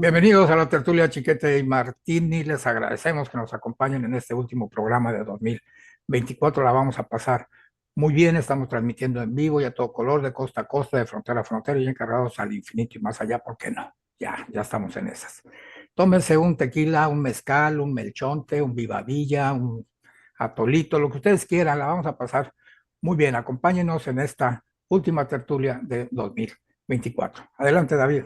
Bienvenidos a la tertulia Chiquete y Martini. Les agradecemos que nos acompañen en este último programa de 2024. La vamos a pasar muy bien. Estamos transmitiendo en vivo y a todo color, de costa a costa, de frontera a frontera y encargados al infinito y más allá. ¿Por qué no? Ya estamos en esas. Tómense un tequila, un mezcal, un melchonte, un vivadilla, un atolito, lo que ustedes quieran. La vamos a pasar muy bien. Acompáñenos en esta última tertulia de 2024. Adelante, David.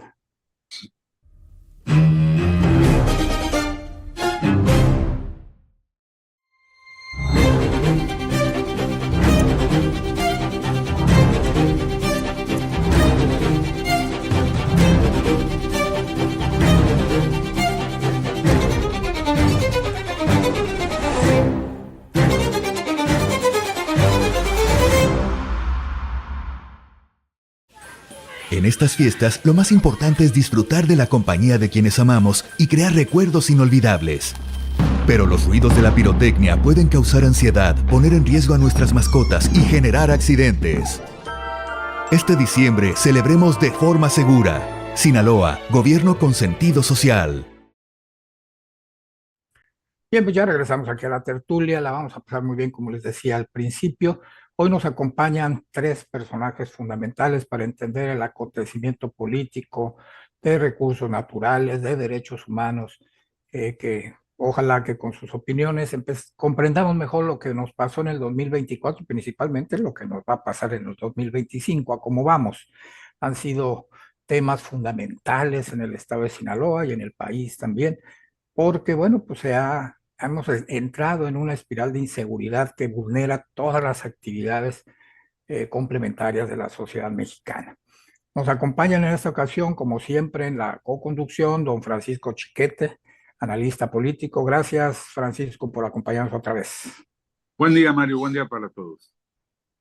En estas fiestas, lo más importante es disfrutar de la compañía de quienes amamos y crear recuerdos inolvidables. Pero los ruidos de la pirotecnia pueden causar ansiedad, poner en riesgo a nuestras mascotas y generar accidentes. Este diciembre celebremos de forma segura. Sinaloa, gobierno con sentido social. Bien, pues ya regresamos aquí a la tertulia, la vamos a pasar muy bien, como les decía al principio. Hoy nos acompañan tres personajes fundamentales para entender el acontecimiento político, de recursos naturales, de derechos humanos, que ojalá que con sus opiniones comprendamos mejor lo que nos pasó en el 2024 y principalmente lo que nos va a pasar en el 2025, a cómo vamos. Han sido temas fundamentales en el estado de Sinaloa y en el país también porque, bueno, pues hemos entrado en una espiral de inseguridad que vulnera todas las actividades complementarias de la sociedad mexicana. Nos acompañan en esta ocasión, como siempre, en la co-conducción, don Francisco Chiquete, analista político. Gracias, Francisco, por acompañarnos otra vez. Buen día, Mario. Buen día para todos.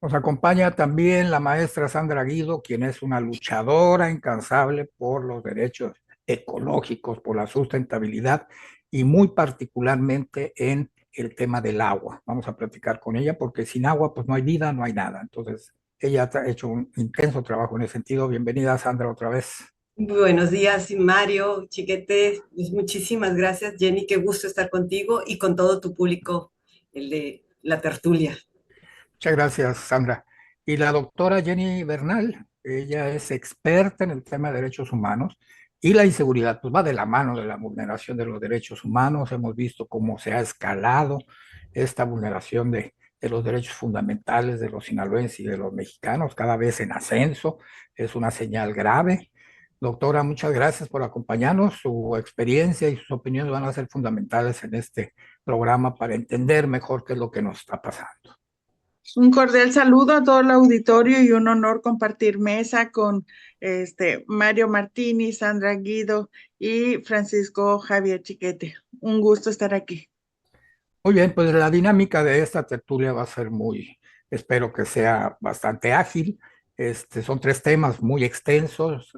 Nos acompaña también la maestra Sandra Guido, quien es una luchadora incansable por los derechos ecológicos, por la sustentabilidad y muy particularmente en el tema del agua. Vamos a platicar con ella porque sin agua pues no hay vida, no hay nada. Entonces, ella ha hecho un intenso trabajo en ese sentido. Bienvenida, Sandra, otra vez. Buenos días, Mario, Chiquete. Pues muchísimas gracias, Jenny. Qué gusto estar contigo y con todo tu público, el de la tertulia. Muchas gracias, Sandra. Y la doctora Jenny Bernal, ella es experta en el tema de derechos humanos y la inseguridad, pues va de la mano de la vulneración de los derechos humanos. Hemos visto cómo se ha escalado esta vulneración de los derechos fundamentales de los sinaloenses y de los mexicanos, cada vez en ascenso. Es una señal grave. Doctora, muchas gracias por acompañarnos. Su experiencia y sus opiniones van a ser fundamentales en este programa para entender mejor qué es lo que nos está pasando. Un cordial saludo a todo el auditorio y un honor compartir mesa con Mario Martini, Sandra Guido y Francisco Javier Chiquete. Un gusto estar aquí. Muy bien, pues la dinámica de esta tertulia va a ser espero que sea bastante ágil. Son tres temas muy extensos.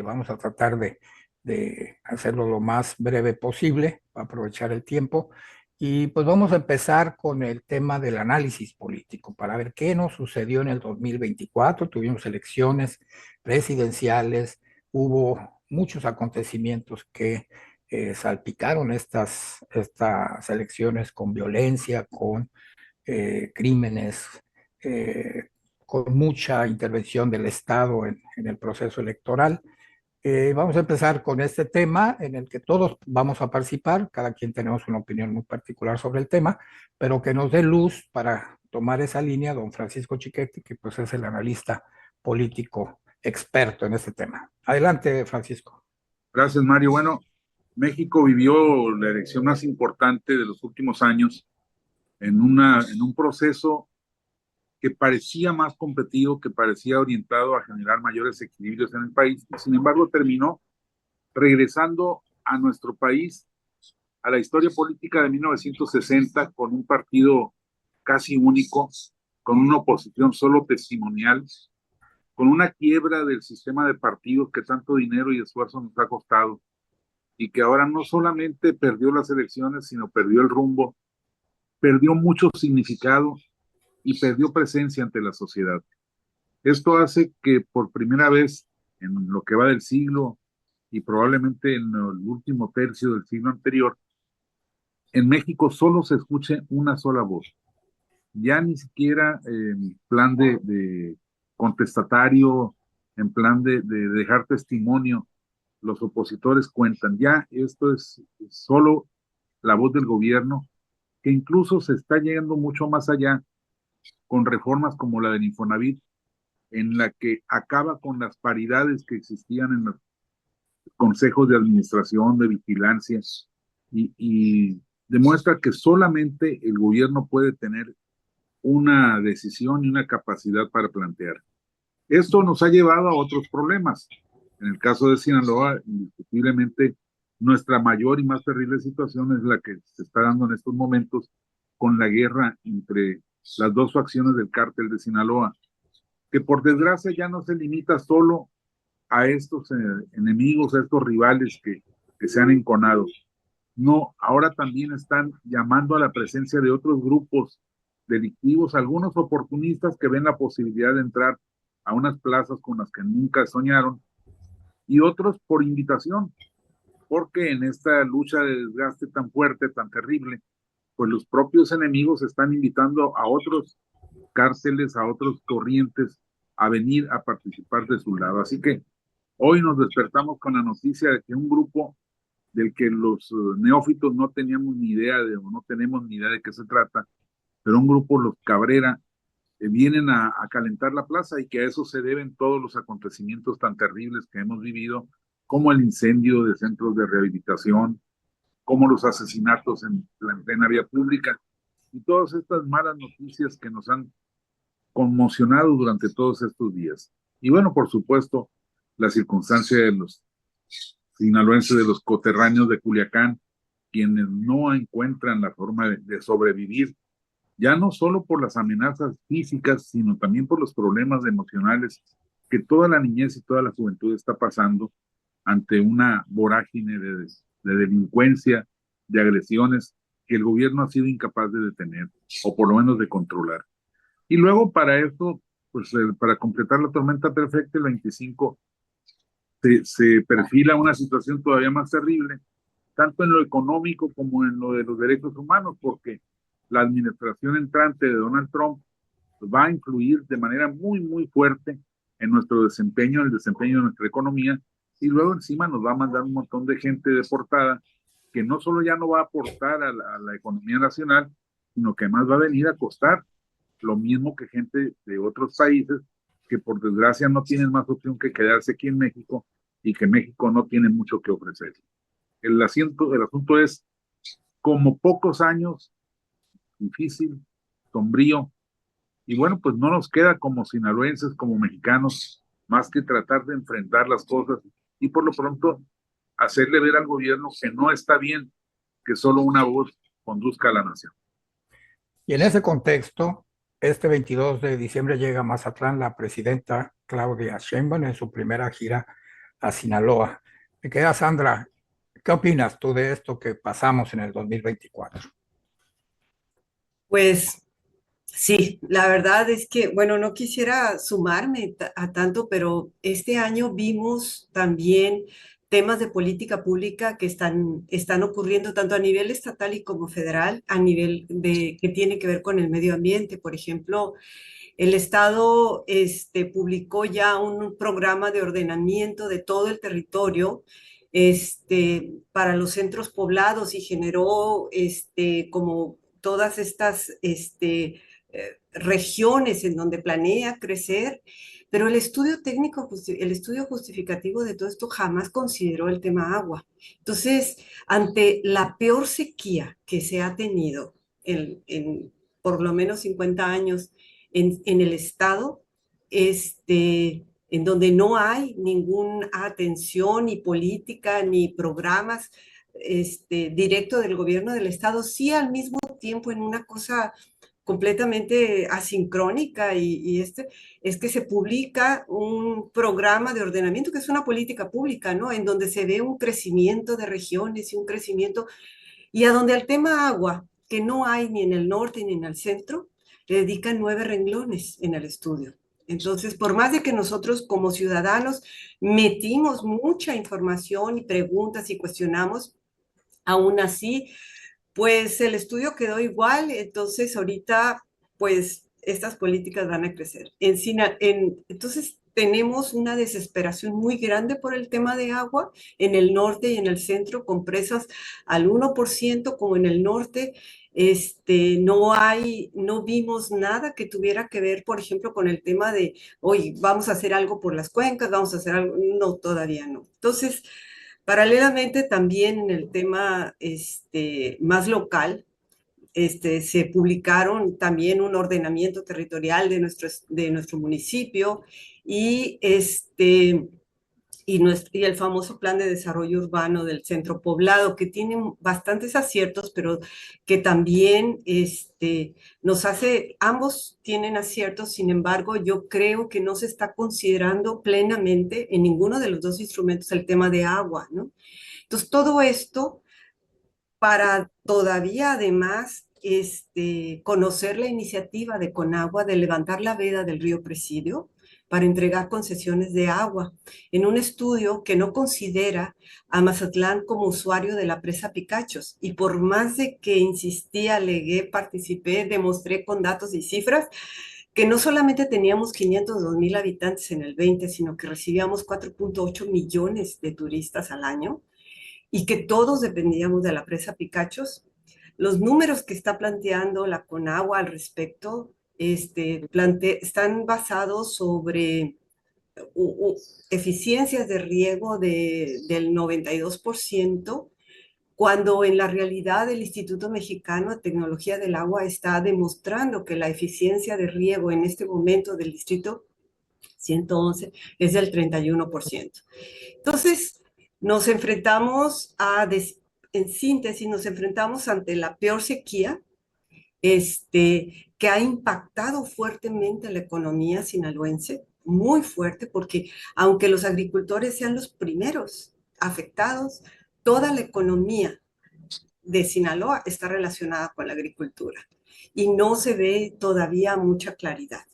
Vamos a tratar de hacerlo lo más breve posible, para aprovechar el tiempo. Y pues vamos a empezar con el tema del análisis político, para ver qué nos sucedió en el 2024. Tuvimos elecciones presidenciales, hubo muchos acontecimientos que salpicaron estas elecciones con violencia, con crímenes, con mucha intervención del Estado en el proceso electoral. Vamos a empezar con este tema en el que todos vamos a participar, cada quien tenemos una opinión muy particular sobre el tema, pero que nos dé luz para tomar esa línea, don Francisco Chiquete, que pues es el analista político experto en este tema. Adelante, Francisco. Gracias, Mario. Bueno, México vivió la elección más importante de los últimos años en un proceso que parecía más competido, que parecía orientado a generar mayores equilibrios en el país. Sin embargo, terminó regresando a nuestro país a la historia política de 1960 con un partido casi único, con una oposición solo testimonial, con una quiebra del sistema de partidos que tanto dinero y esfuerzo nos ha costado y que ahora no solamente perdió las elecciones, sino perdió el rumbo, perdió mucho significado y perdió presencia ante la sociedad. Esto hace que por primera vez en lo que va del siglo y probablemente en el último tercio del siglo anterior, en México solo se escuche una sola voz. Ya ni siquiera en plan de contestatario, en plan de dejar testimonio, los opositores cuentan. Ya esto es solo la voz del gobierno, que incluso se está llegando mucho más allá con reformas como la del Infonavit, en la que acaba con las paridades que existían en los consejos de administración, de vigilancia, y demuestra que solamente el gobierno puede tener una decisión y una capacidad para plantear. Esto nos ha llevado a otros problemas. En el caso de Sinaloa, indiscutiblemente, nuestra mayor y más terrible situación es la que se está dando en estos momentos con la guerra entre las dos facciones del cártel de Sinaloa, que por desgracia ya no se limita solo a estos enemigos, a estos rivales que se han enconado. No, ahora también están llamando a la presencia de otros grupos delictivos, algunos oportunistas que ven la posibilidad de entrar a unas plazas con las que nunca soñaron, y otros por invitación, porque en esta lucha de desgaste tan fuerte, tan terrible, pues los propios enemigos están invitando a otros cárteles, a otros corrientes a venir a participar de su lado. Así que hoy nos despertamos con la noticia de que un grupo del que los neófitos no teníamos ni idea de, o no tenemos ni idea de qué se trata, pero un grupo, los Cabrera, vienen a calentar la plaza, y que a eso se deben todos los acontecimientos tan terribles que hemos vivido, como el incendio de centros de rehabilitación, como los asesinatos en la plena vía pública, y todas estas malas noticias que nos han conmocionado durante todos estos días. Y bueno, por supuesto, la circunstancia de los sinaloenses, de los coterráneos de Culiacán, quienes no encuentran la forma de sobrevivir, ya no solo por las amenazas físicas, sino también por los problemas emocionales que toda la niñez y toda la juventud está pasando ante una vorágine de delincuencia, de agresiones que el gobierno ha sido incapaz de detener, o por lo menos de controlar. Y luego para esto, pues para completar la tormenta perfecta, el 25 se perfila una situación todavía más terrible, tanto en lo económico como en lo de los derechos humanos, porque la administración entrante de Donald Trump va a influir de manera muy, muy fuerte en nuestro desempeño, en el desempeño de nuestra economía, y luego encima nos va a mandar un montón de gente deportada que no solo ya no va a aportar a la economía nacional, sino que además va a venir a costar lo mismo que gente de otros países que por desgracia no tienen más opción que quedarse aquí en México, y que México no tiene mucho que ofrecer. El asunto es, como pocos años, difícil, sombrío, y bueno, pues no nos queda como sinaloenses, como mexicanos, más que tratar de enfrentar las cosas y por lo pronto hacerle ver al gobierno que no está bien que solo una voz conduzca a la nación. Y en ese contexto, este 22 de diciembre llega a Mazatlán la presidenta Claudia Sheinbaum en su primera gira a Sinaloa. Me queda Sandra, ¿qué opinas tú de esto que pasamos en el 2024? Pues sí, la verdad es que, bueno, no quisiera sumarme a tanto, pero este año vimos también temas de política pública que están ocurriendo tanto a nivel estatal y como federal, a nivel de que tiene que ver con el medio ambiente. Por ejemplo, el Estado publicó ya un programa de ordenamiento de todo el territorio para los centros poblados y generó como todas estas regiones en donde planea crecer, pero el estudio técnico, el estudio justificativo de todo esto jamás consideró el tema agua. Entonces, ante la peor sequía que se ha tenido en por lo menos 50 años en el Estado, en donde no hay ninguna atención, ni política, ni programas directo del gobierno del Estado, sí al mismo tiempo en una cosa completamente asincrónica es que se publica un programa de ordenamiento que es una política pública, ¿no? En donde se ve un crecimiento de regiones y un crecimiento, y a donde al tema agua, que no hay ni en el norte ni en el centro, le dedican 9 renglones en el estudio. Entonces, por más de que nosotros como ciudadanos metimos mucha información y preguntas y cuestionamos, aún así, pues el estudio quedó igual, entonces ahorita, pues estas políticas van a crecer. Entonces, tenemos una desesperación muy grande por el tema de agua en el norte y en el centro, con presas al 1% como en el norte. No vimos nada que tuviera que ver, por ejemplo, con el tema de, oye, vamos a hacer algo por las cuencas, vamos a hacer algo, no, todavía no. Entonces, paralelamente también en el tema más local, se publicaron también un ordenamiento territorial de nuestro municipio y, y el famoso plan de desarrollo urbano del centro poblado, que tiene bastantes aciertos, pero que también ambos tienen aciertos, sin embargo, yo creo que no se está considerando plenamente en ninguno de los dos instrumentos el tema de agua, ¿no? Entonces, todo esto para todavía además conocer la iniciativa de Conagua de levantar la veda del río Presidio para entregar concesiones de agua, en un estudio que no considera a Mazatlán como usuario de la presa Picachos. Y por más de que insistí, alegué, participé, demostré con datos y cifras que no solamente teníamos 502,000 habitantes en el 20, sino que recibíamos 4.8 millones de turistas al año y que todos dependíamos de la presa Picachos. Los números que está planteando la Conagua al respecto están basados sobre eficiencias de riego del 92%, cuando en la realidad el Instituto Mexicano de Tecnología del Agua está demostrando que la eficiencia de riego en este momento del distrito 111 es del 31%. Entonces, nos enfrentamos en síntesis, nos enfrentamos ante la peor sequía que ha impactado fuertemente la economía sinaloense, muy fuerte, porque aunque los agricultores sean los primeros afectados, toda la economía de Sinaloa está relacionada con la agricultura y no se ve todavía mucha claridad.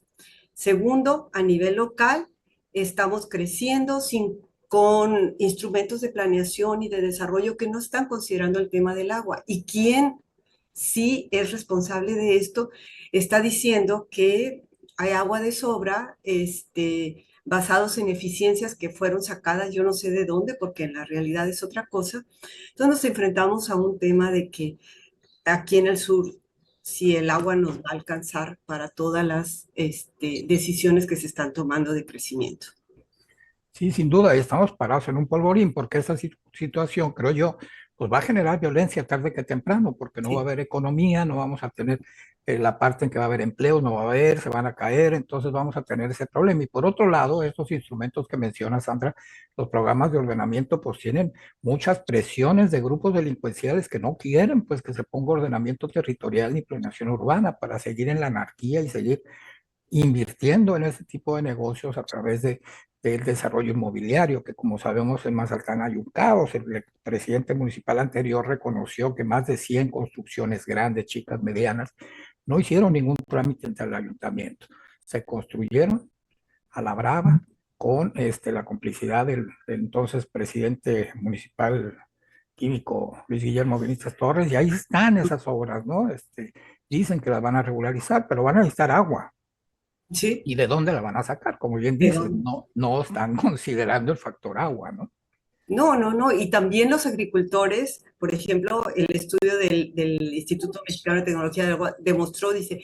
Segundo, a nivel local, estamos creciendo con instrumentos de planeación y de desarrollo que no están considerando el tema del agua. ¿Y quién sí es responsable de esto? Está diciendo que hay agua de sobra, basados en eficiencias que fueron sacadas, yo no sé de dónde, porque en la realidad es otra cosa. Entonces nos enfrentamos a un tema de que aquí en el sur, si el agua nos va a alcanzar para todas las decisiones que se están tomando de crecimiento. Sí, sin duda, estamos parados en un polvorín porque esa situación, creo yo, pues va a generar violencia tarde que temprano, porque no va a Sí. haber economía, no vamos a tener la parte en que va a haber empleos, no va a haber, se van a caer, entonces vamos a tener ese problema. Y por otro lado, estos instrumentos que menciona Sandra, los programas de ordenamiento, pues tienen muchas presiones de grupos delincuenciales que no quieren, pues que se ponga ordenamiento territorial ni planeación urbana para seguir en la anarquía y seguir invirtiendo en ese tipo de negocios a través del desarrollo inmobiliario, que como sabemos en Mazatlán hay un caos. El presidente municipal anterior reconoció que más de 100 construcciones grandes, chicas, medianas, no hicieron ningún trámite ante el ayuntamiento. Se construyeron a la brava con la complicidad del entonces presidente municipal químico Luis Guillermo Benítez Torres, y ahí están esas obras, ¿no? Dicen que las van a regularizar, pero van a necesitar agua. Sí, ¿Y de dónde la van a sacar? Como bien pero dices, no están considerando el factor agua, ¿no? no, no, no. Y también los agricultores, por ejemplo, el estudio del Instituto Mexicano de Tecnología del Agua demostró, dice,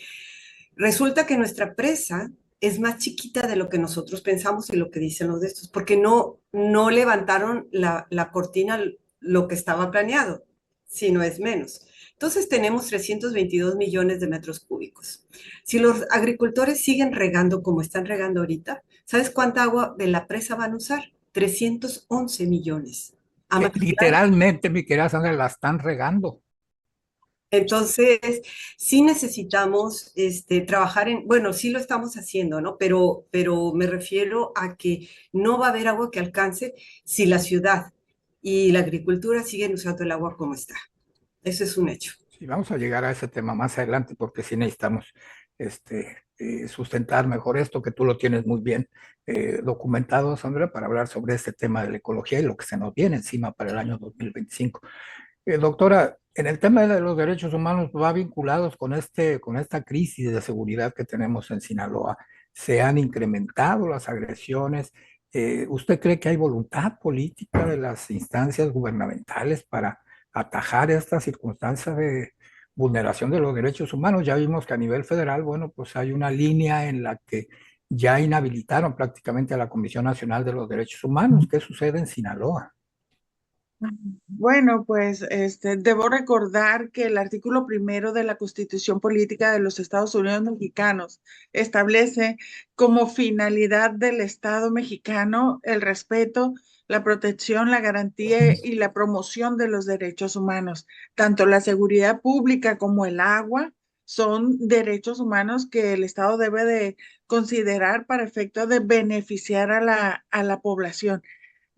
resulta que nuestra presa es más chiquita de lo que nosotros pensamos y lo que dicen los de estos, porque no levantaron la cortina lo que estaba planeado, sino es menos. Entonces tenemos 322 millones de metros cúbicos. Si los agricultores siguen regando como están regando ahorita, ¿sabes cuánta agua de la presa van a usar? 311 millones. A Mazatlán. Literalmente, mi querida Sandra, la están regando. Entonces, sí necesitamos trabajar bueno, sí lo estamos haciendo, ¿no? Pero me refiero a que no va a haber agua que alcance si la ciudad y la agricultura siguen usando el agua como está. Eso es un hecho. Sí, vamos a llegar a ese tema más adelante porque sí necesitamos sustentar mejor esto, que tú lo tienes muy bien documentado, Sandra, para hablar sobre este tema de la ecología y lo que se nos viene encima para el año 2025. Doctora, en el tema de los derechos humanos va vinculados con esta crisis de seguridad que tenemos en Sinaloa. Se han incrementado las agresiones. ¿Usted cree que hay voluntad política de las instancias gubernamentales para atajar estas circunstancias de vulneración de los derechos humanos? Ya vimos que a nivel federal, bueno, pues hay una línea en la que ya inhabilitaron prácticamente a la Comisión Nacional de los Derechos Humanos. ¿Qué sucede en Sinaloa? Bueno, pues debo recordar que el artículo primero de la Constitución Política de los Estados Unidos Mexicanos establece como finalidad del Estado mexicano el respeto, la protección, la garantía y la promoción de los derechos humanos. Tanto la seguridad pública como el agua son derechos humanos que el Estado debe de considerar para efecto de beneficiar a la población.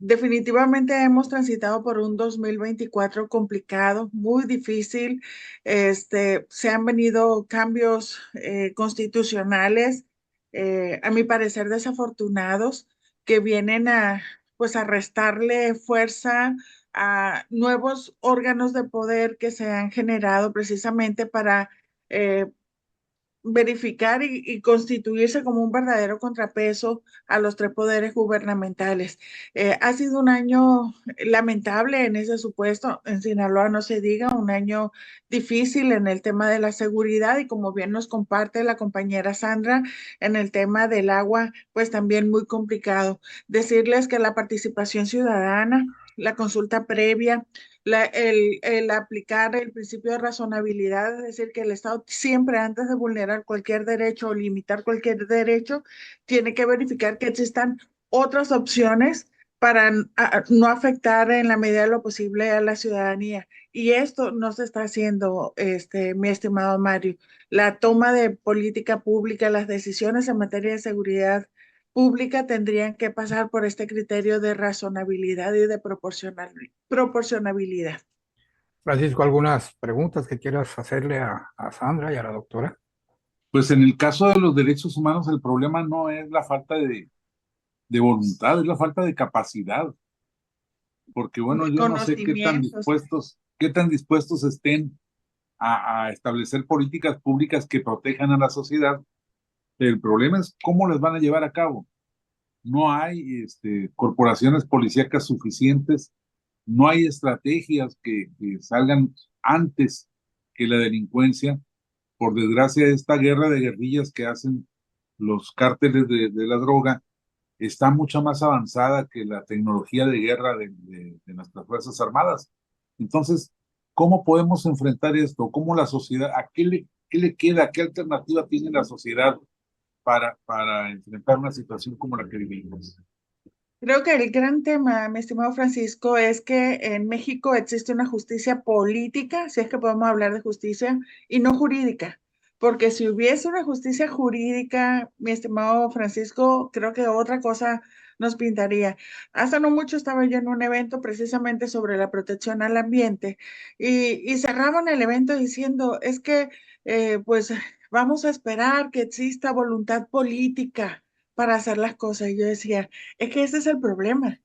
Definitivamente hemos transitado por un 2024 complicado, muy difícil. Se han venido cambios constitucionales, a mi parecer desafortunados, que vienen pues, a restarle fuerza a nuevos órganos de poder que se han generado precisamente para eh, verificar y constituirse como un verdadero contrapeso a los tres poderes gubernamentales. Ha sido un año lamentable en ese supuesto, en Sinaloa no se diga, un año difícil en el tema de la seguridad y como bien nos comparte la compañera Sandra, en el tema del agua, pues también muy complicado. Decirles que la participación ciudadana, la consulta previa, el aplicar el principio de razonabilidad, es decir, que el Estado siempre antes de vulnerar cualquier derecho o limitar cualquier derecho, tiene que verificar que existan otras opciones para no afectar en la medida de lo posible a la ciudadanía. Y esto no se está haciendo, mi estimado Mario. La toma de política pública, las decisiones en materia de seguridad pública tendrían que pasar por este criterio de razonabilidad y de proporcionabilidad. Francisco, ¿algunas preguntas que quieras hacerle a Sandra y a la doctora? Pues en el caso de los derechos humanos, el problema no es la falta de voluntad, es la falta de capacidad, porque bueno, De yo no sé conocimientos. qué tan dispuestos estén a establecer políticas públicas que protejan a la sociedad. El problema es cómo les van a llevar a cabo. No hay corporaciones policíacas suficientes, no hay estrategias que salgan antes que la delincuencia. Por desgracia, esta guerra de guerrillas que hacen los cárteles de la droga está mucho más avanzada que la tecnología de guerra de nuestras Fuerzas Armadas. Entonces, ¿cómo podemos enfrentar esto? ¿Cómo la sociedad, qué le queda, qué alternativa tiene la sociedad para enfrentar una situación como la que vivimos? Creo que el gran tema, mi estimado Francisco, es que en México existe una justicia política, si es que podemos hablar de justicia, y no jurídica. Porque si hubiese una justicia jurídica, mi estimado Francisco, creo que otra cosa nos pintaría. Hasta no mucho estaba yo en un evento precisamente sobre la protección al ambiente y cerraban el evento diciendo, es que pues vamos a esperar que exista voluntad política para hacer las cosas. Y yo decía, es que ese es el problema.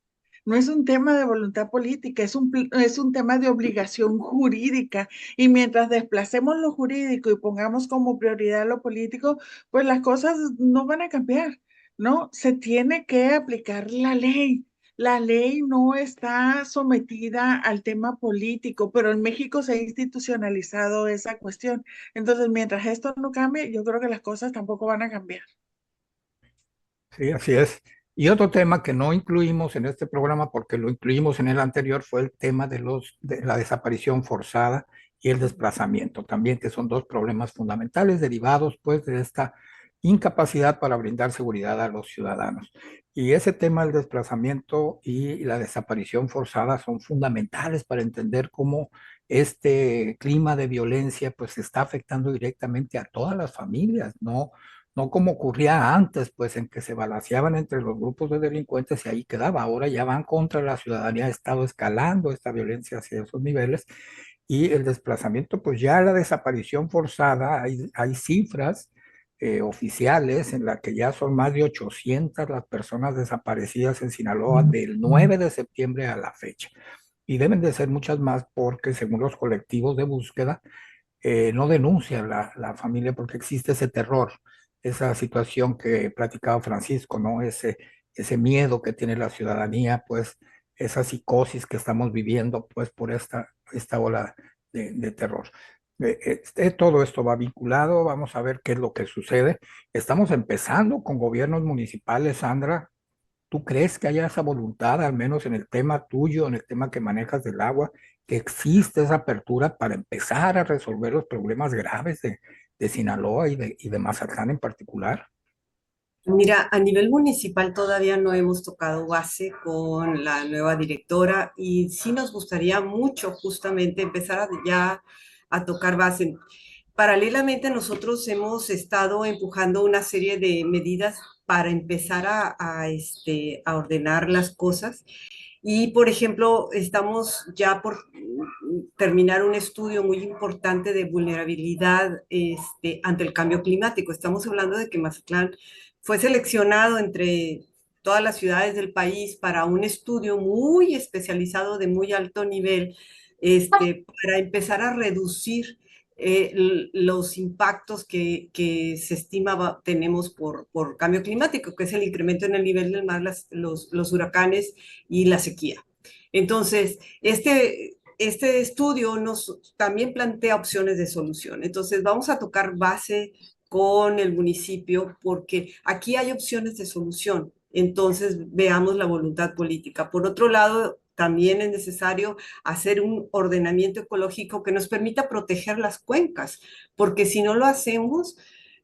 No es un tema de voluntad política, es un tema de obligación jurídica. Y mientras desplacemos lo jurídico y pongamos como prioridad lo político, pues las cosas no van a cambiar, ¿no? Se tiene que aplicar la ley. La ley no está sometida al tema político, pero en México se ha institucionalizado esa cuestión. Entonces, mientras esto no cambie, yo creo que las cosas tampoco van a cambiar. Sí, así es. Y otro tema que no incluimos en este programa, porque lo incluimos en el anterior, fue el tema de la desaparición forzada y el desplazamiento también, que son dos problemas fundamentales derivados pues de esta incapacidad para brindar seguridad a los ciudadanos. Y ese tema del desplazamiento y la desaparición forzada son fundamentales para entender cómo este clima de violencia pues está afectando directamente a todas las familias, no como ocurría antes, pues en que se balanceaban entre los grupos de delincuentes y ahí quedaba. Ahora ya van contra la ciudadanía, ha estado escalando esta violencia hacia esos niveles y el desplazamiento, pues ya la desaparición forzada, hay cifras oficiales en la que ya son más de 800 las personas desaparecidas en Sinaloa del 9 de septiembre a la fecha. Y deben de ser muchas más porque según los colectivos de búsqueda, no denuncia la familia porque existe ese terror, esa situación que platicaba Francisco, ¿no? Ese miedo que tiene la ciudadanía, pues esa psicosis que estamos viviendo, pues por esta ola de terror. Todo esto va vinculado, vamos a ver qué es lo que sucede. Estamos empezando con gobiernos municipales, Sandra. ¿Tú crees que haya esa voluntad, al menos en el tema tuyo, en el tema que manejas del agua, que existe esa apertura para empezar a resolver los problemas graves de Sinaloa y de Mazatlán en particular? Mira, a nivel municipal todavía no hemos tocado base con la nueva directora y sí nos gustaría mucho justamente empezar ya a tocar base. Paralelamente, nosotros hemos estado empujando una serie de medidas para empezar a ordenar las cosas. Y, por ejemplo, estamos ya por terminar un estudio muy importante de vulnerabilidad ante el cambio climático. Estamos hablando de que Mazatlán fue seleccionado entre todas las ciudades del país para un estudio muy especializado de muy alto nivel, para empezar a reducir los impactos que se estima tenemos por cambio climático, que es el incremento en el nivel del mar, los huracanes y la sequía. Entonces, este estudio también plantea opciones de solución. Entonces, vamos a tocar base con el municipio porque aquí hay opciones de solución. Entonces, veamos la voluntad política. Por otro lado, también es necesario hacer un ordenamiento ecológico que nos permita proteger las cuencas, porque si no lo hacemos,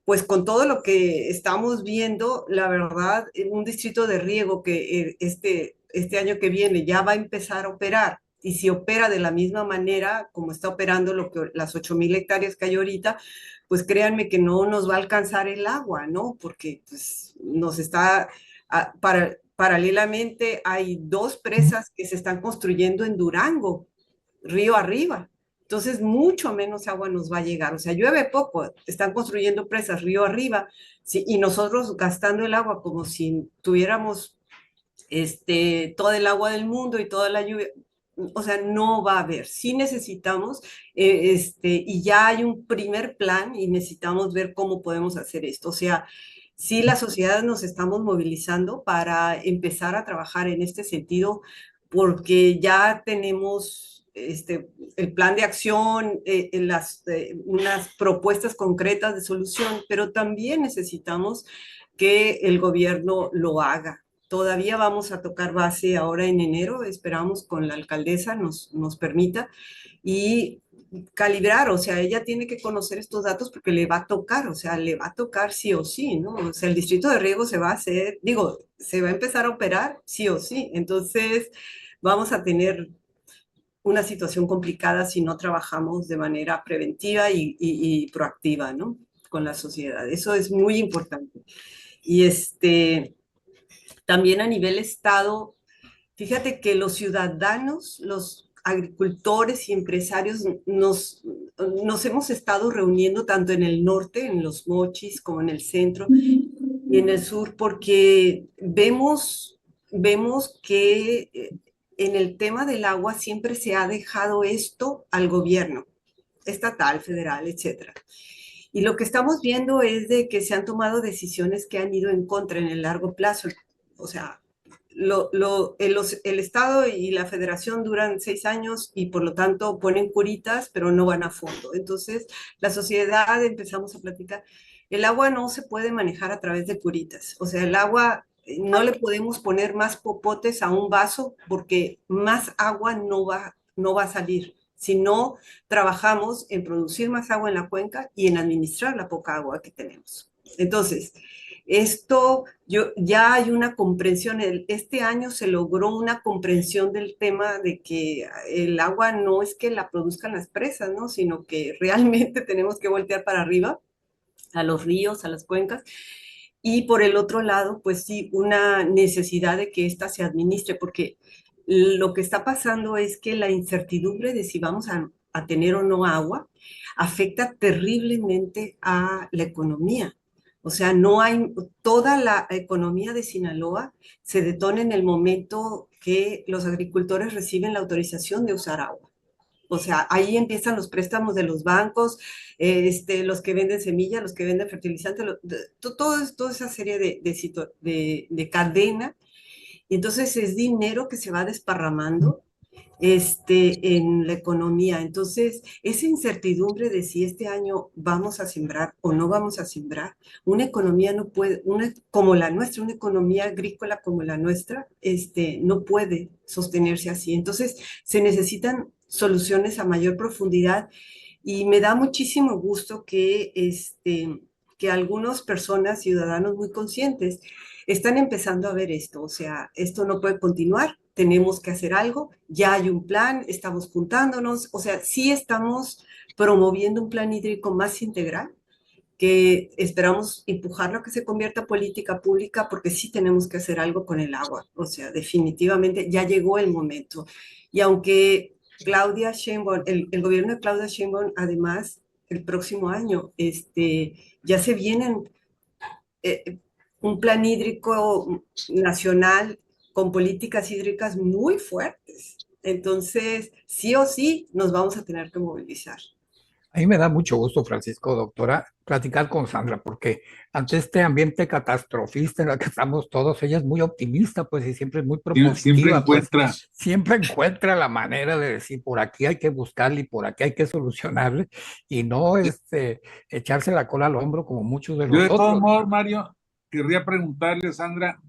pues con todo lo que estamos viendo, la verdad, un distrito de riego que este año que viene ya va a empezar a operar, y si opera de la misma manera como está operando las 8,000 hectáreas que hay ahorita, pues créanme que no nos va a alcanzar el agua, ¿no? Porque pues, paralelamente hay 2 presas que se están construyendo en Durango, río arriba. Entonces, mucho menos agua nos va a llegar. O sea, llueve poco, están construyendo presas río arriba, sí, y nosotros gastando el agua como si tuviéramos todo el agua del mundo y toda la lluvia. O sea, no va a haber. Sí necesitamos, y ya hay un primer plan y necesitamos ver cómo podemos hacer esto. O sea, sí la sociedad nos estamos movilizando para empezar a trabajar en este sentido, porque ya tenemos el plan de acción, unas propuestas concretas de solución, pero también necesitamos que el gobierno lo haga. Todavía vamos a tocar base ahora en enero, esperamos con la alcaldesa nos permita, y calibrar, o sea, ella tiene que conocer estos datos porque le va a tocar, o sea, le va a tocar sí o sí, ¿no? O sea, el distrito de riego se va a hacer, digo, se va a empezar a operar sí o sí, entonces vamos a tener una situación complicada si no trabajamos de manera preventiva y proactiva, ¿no? Con la sociedad. Eso es muy importante. Y también a nivel estado, fíjate que los ciudadanos, los agricultores y empresarios nos hemos estado reuniendo tanto en el norte, en los Mochis, como en el centro y en el sur, porque vemos que en el tema del agua siempre se ha dejado esto al gobierno estatal, federal, etcétera. Y lo que estamos viendo es de que se han tomado decisiones que han ido en contra en el largo plazo. O sea, el Estado y la Federación duran 6 años y por lo tanto ponen curitas, pero no van a fondo. Entonces, la sociedad empezamos a platicar. El agua no se puede manejar a través de curitas. O sea, el agua no le podemos poner más popotes a un vaso porque más agua no va a salir. Si no trabajamos en producir más agua en la cuenca y en administrar la poca agua que tenemos. Entonces, ya hay una comprensión, este año se logró una comprensión del tema de que el agua no es que la produzcan las presas, ¿no? Sino que realmente tenemos que voltear para arriba, a los ríos, a las cuencas, y por el otro lado, pues sí, una necesidad de que ésta se administre, porque lo que está pasando es que la incertidumbre de si vamos a tener o no agua afecta terriblemente a la economía. O sea, no hay, toda la economía de Sinaloa se detona en el momento que los agricultores reciben la autorización de usar agua. O sea, ahí empiezan los préstamos de los bancos, los que venden semillas, los que venden fertilizantes, toda esa serie de cadena. Y entonces es dinero que se va desparramando en la economía. Entonces, esa incertidumbre de si este año vamos a sembrar o no vamos a sembrar, una economía no puede, como la nuestra, una economía agrícola como la nuestra, no puede sostenerse así. Entonces, se necesitan soluciones a mayor profundidad y me da muchísimo gusto que algunas personas, ciudadanos muy conscientes, están empezando a ver esto. O sea, esto no puede continuar, tenemos que hacer algo, ya hay un plan, estamos juntándonos, o sea, sí estamos promoviendo un plan hídrico más integral que esperamos empujarlo a que se convierta en política pública porque sí tenemos que hacer algo con el agua. O sea, definitivamente ya llegó el momento. Y aunque Claudia Sheinbaum, el gobierno de Claudia Sheinbaum, además, el próximo año, ya se vienen eh, un plan hídrico nacional con políticas hídricas muy fuertes. Entonces, sí o sí, nos vamos a tener que movilizar. A mí me da mucho gusto, Francisco, doctora, platicar con Sandra, porque ante este ambiente catastrofista en el que estamos todos, ella es muy optimista, pues, y siempre es muy Siempre propositiva, pues, encuentra. siempre encuentra la manera de decir, por aquí hay que buscarle y por aquí hay que solucionarle, y no echarse la cola al hombro como muchos de Yo de todos nosotros. modos, Mario, querría preguntarle, Sandra,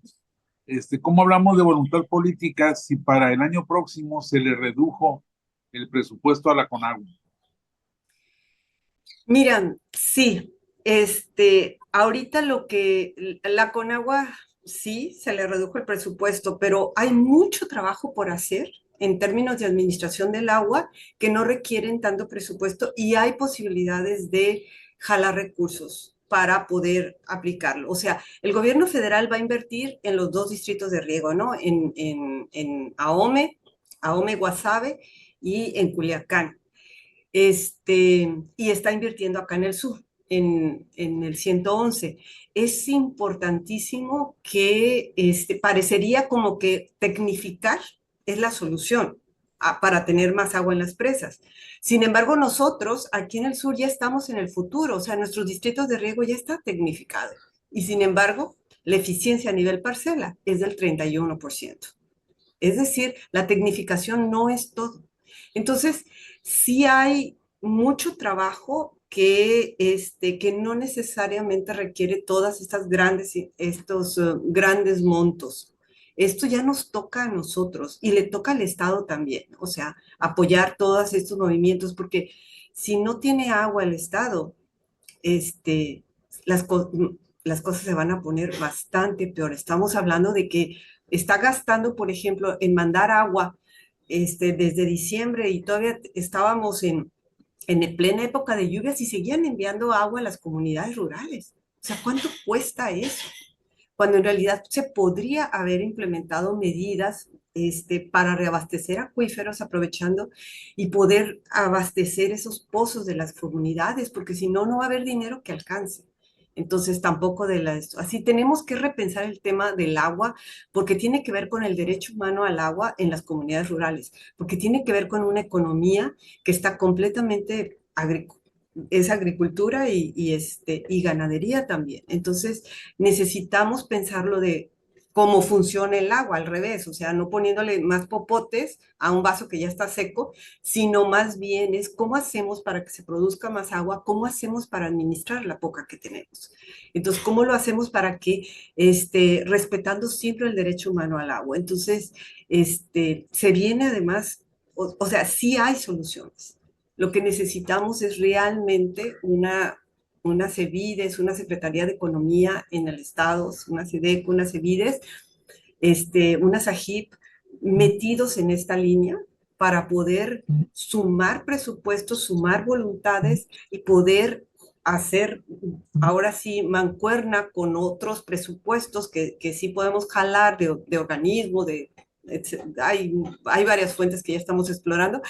¿cómo hablamos de voluntad política si para el año próximo se le redujo el presupuesto a la CONAGUA? Miran, sí, ahorita la Conagua sí se le redujo el presupuesto, pero hay mucho trabajo por hacer en términos de administración del agua que no requieren tanto presupuesto y hay posibilidades de jalar recursos para poder aplicarlo. O sea, el gobierno federal va a invertir en los dos distritos de riego, ¿no? En Ahome, Guasave y en Culiacán y está invirtiendo acá en el sur, en el 111. Es importantísimo que parecería como que tecnificar es la solución para tener más agua en las presas. Sin embargo, nosotros aquí en el sur ya estamos en el futuro, o sea, nuestros distritos de riego ya está tecnificado. Y sin embargo, la eficiencia a nivel parcela es del 31%. Es decir, la tecnificación no es todo. Entonces, sí hay mucho trabajo que no necesariamente requiere todas estos grandes montos. Esto ya nos toca a nosotros y le toca al Estado también, o sea, apoyar todos estos movimientos, porque si no tiene agua el Estado, este, las, co las cosas se van a poner bastante peor. Estamos hablando de que está gastando, por ejemplo, en mandar agua desde diciembre y todavía estábamos en plena época de lluvias y seguían enviando agua a las comunidades rurales. O sea, ¿cuánto cuesta eso? Cuando en realidad se podría haber implementado medidas para reabastecer acuíferos, aprovechando y poder abastecer esos pozos de las comunidades, porque si no, no va a haber dinero que alcance. Entonces, tampoco así tenemos que repensar el tema del agua, porque tiene que ver con el derecho humano al agua en las comunidades rurales, porque tiene que ver con una economía que está completamente es agricultura y ganadería también. Entonces, necesitamos pensarlo de cómo funciona el agua, al revés, o sea, no poniéndole más popotes a un vaso que ya está seco, sino más bien es cómo hacemos para que se produzca más agua, cómo hacemos para administrar la poca que tenemos. Entonces, ¿cómo lo hacemos para que, respetando siempre el derecho humano al agua? Entonces, se viene además, o sea, sí hay soluciones. Lo que necesitamos es realmente una CEBIDES, una Secretaría de Economía en el Estado, una SEDECO, una CEBIDES, una SAGIP, metidos en esta línea para poder sumar presupuestos, sumar voluntades y poder hacer ahora sí mancuerna con otros presupuestos que sí podemos jalar de organismo, hay varias fuentes que ya estamos explorando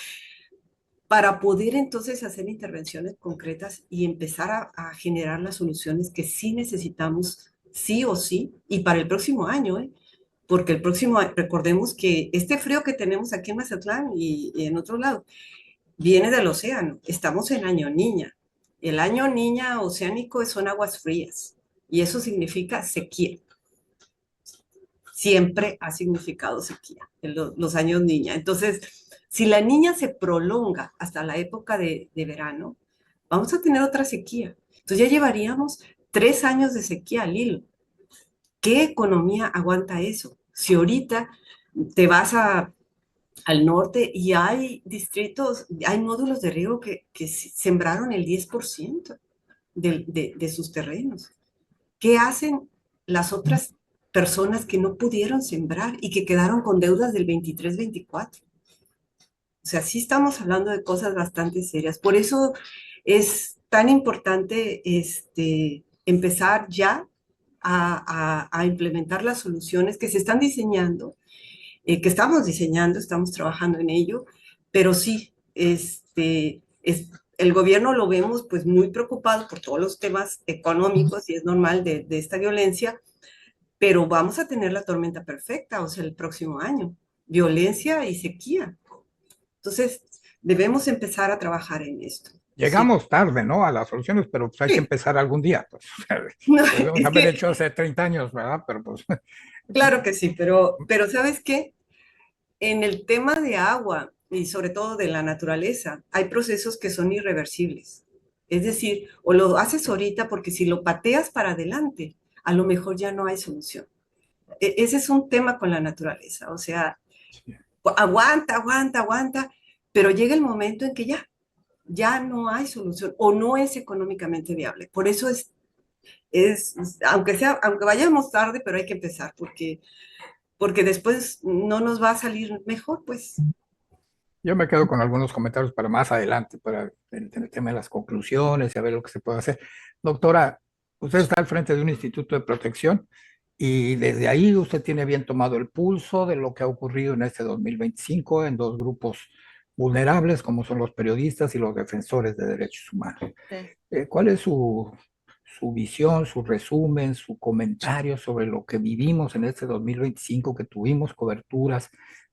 para poder entonces hacer intervenciones concretas y empezar a generar las soluciones que sí necesitamos, sí o sí, y para el próximo año, ¿eh? Porque el próximo año, recordemos que este frío que tenemos aquí en Mazatlán y en otro lado, viene del océano. Estamos en año niña. El año niña oceánico son aguas frías y eso significa sequía. Siempre ha significado sequía en los años niña. Entonces, si la niña se prolonga hasta la época de verano, vamos a tener otra sequía. Entonces ya llevaríamos 3 años de sequía al hilo. ¿Qué economía aguanta eso? Si ahorita te vas al norte y hay distritos, hay módulos de riego que sembraron el 10% de sus terrenos. ¿Qué hacen las otras personas que no pudieron sembrar y que quedaron con deudas del 23-24? O sea, sí estamos hablando de cosas bastante serias. Por eso es tan importante empezar ya a implementar las soluciones que se están diseñando, que estamos diseñando, estamos trabajando en ello, pero sí, el gobierno lo vemos pues muy preocupado por todos los temas económicos y es normal de esta violencia, pero vamos a tener la tormenta perfecta, o sea, el próximo año, violencia y sequía. Entonces, debemos empezar a trabajar en esto. Sí, Llegamos tarde, ¿no? A las soluciones, pero pues hay que sí. empezar algún día. Pues, No, lo debemos es haber que, hecho hace 30 años, ¿verdad? Pero pues, claro que sí, pero ¿sabes qué? En el tema de agua y sobre todo de la naturaleza, hay procesos que son irreversibles. Es decir, o lo haces ahorita porque si lo pateas para adelante, a lo mejor ya no hay solución. Ese es un tema con la naturaleza. O sea, aguanta, aguanta, aguanta, pero llega el momento en que ya no hay solución o no es económicamente viable. Por eso aunque vayamos tarde, pero hay que empezar porque después no nos va a salir mejor, pues. yo me quedo con algunos comentarios para más adelante, para el tema de las conclusiones y a ver lo que se puede hacer. Doctora, usted está al frente de un instituto de protección y desde ahí usted tiene bien tomado el pulso de lo que ha ocurrido en este 2025 en dos grupos vulnerables, como son los periodistas y los defensores de derechos humanos. Sí. ¿Cuál es su visión, su resumen, su comentario sobre lo que vivimos en este 2025, que tuvimos coberturas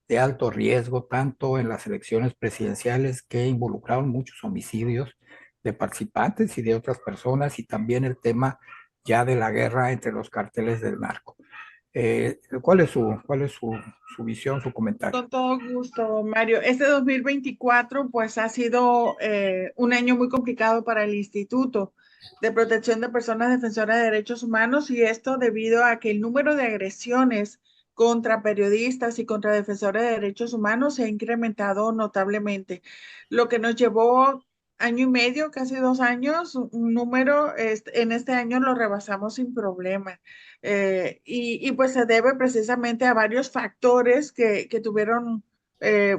de alto riesgo, tanto en las elecciones presidenciales que involucraron muchos homicidios de participantes y de otras personas, y también el tema ya de la guerra entre los carteles del narco? ¿Cuál es su visión, su comentario? Con todo gusto, Mario. Este 2024 pues ha sido un año muy complicado para el Instituto de Protección de Personas Defensoras de Derechos Humanos, y esto debido a que el número de agresiones contra periodistas y contra defensores de derechos humanos se ha incrementado notablemente, lo que nos llevó año y medio, casi 2 años, un número, en este año lo rebasamos sin problema. Y pues se debe precisamente a varios factores que tuvieron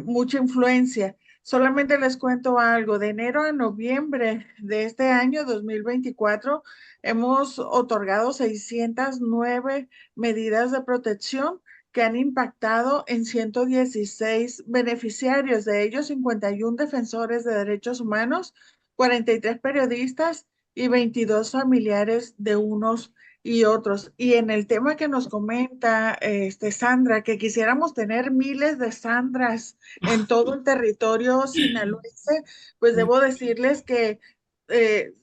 mucha influencia. Solamente les cuento algo: de enero a noviembre de este año 2024 hemos otorgado 609 medidas de protección que han impactado en 116 beneficiarios, de ellos 51 defensores de derechos humanos, 43 periodistas y 22 familiares de unos y otros. Y en el tema que nos comenta Sandra, que quisiéramos tener miles de Sandras en todo el territorio sinaloense, pues debo decirles que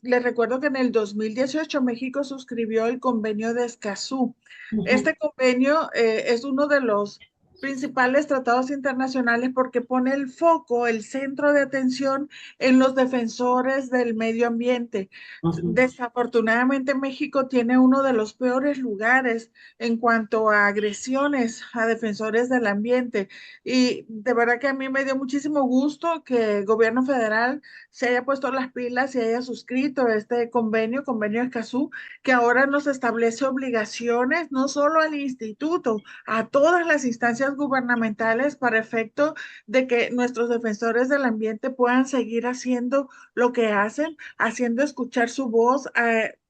les recuerdo que en el 2018 México suscribió el convenio de Escazú. Ujú, Este convenio es uno de los principales tratados internacionales porque pone el foco, el centro de atención en los defensores del medio ambiente. ujú. Desafortunadamente, México tiene uno de los peores lugares en cuanto a agresiones a defensores del ambiente. Y de verdad que a mí me dio muchísimo gusto que el gobierno federal se haya puesto las pilas y haya suscrito este convenio Escazú, que ahora nos establece obligaciones no solo al instituto, a todas las instancias gubernamentales, para efecto de que nuestros defensores del ambiente puedan seguir haciendo lo que hacen, haciendo escuchar su voz,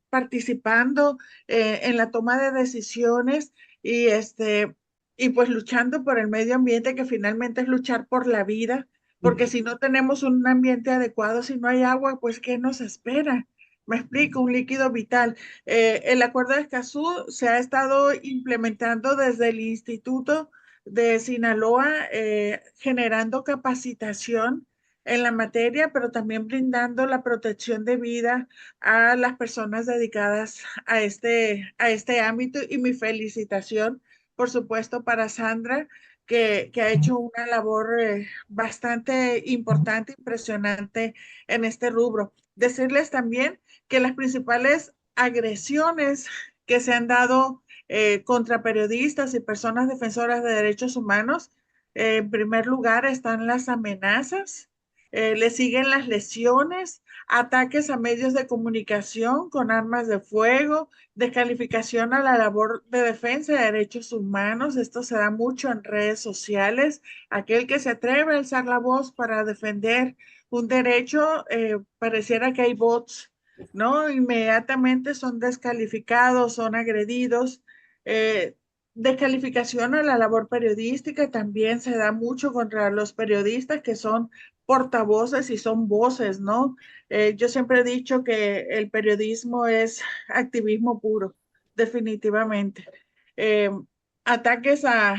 participando en la toma de decisiones y, y pues luchando por el medio ambiente, que finalmente es luchar por la vida, porque si no tenemos un ambiente adecuado, si no hay agua, pues ¿qué nos espera? Me explico, un líquido vital. El acuerdo de Escazú se ha estado implementando desde el Instituto de Sinaloa, generando capacitación en la materia, pero también brindando la protección de vida a las personas dedicadas a este ámbito. Y mi felicitación, por supuesto, para Sandra, que ha hecho una labor bastante importante, impresionante en este rubro. Decirles también que las principales agresiones que se han dado contra periodistas y personas defensoras de derechos humanos, en primer lugar están las amenazas, le siguen las lesiones, ataques a medios de comunicación con armas de fuego, descalificación a la labor de defensa de derechos humanos. Esto se da mucho en redes sociales. Aquel que se atreve a alzar la voz para defender un derecho, pareciera que hay bots, ¿no? Inmediatamente son descalificados, son agredidos. Eh, Descalificación a la labor periodística también se da mucho contra los periodistas que son portavoces y son voces, ¿no? Yo siempre he dicho que el periodismo es activismo puro, definitivamente. Eh, Ataques a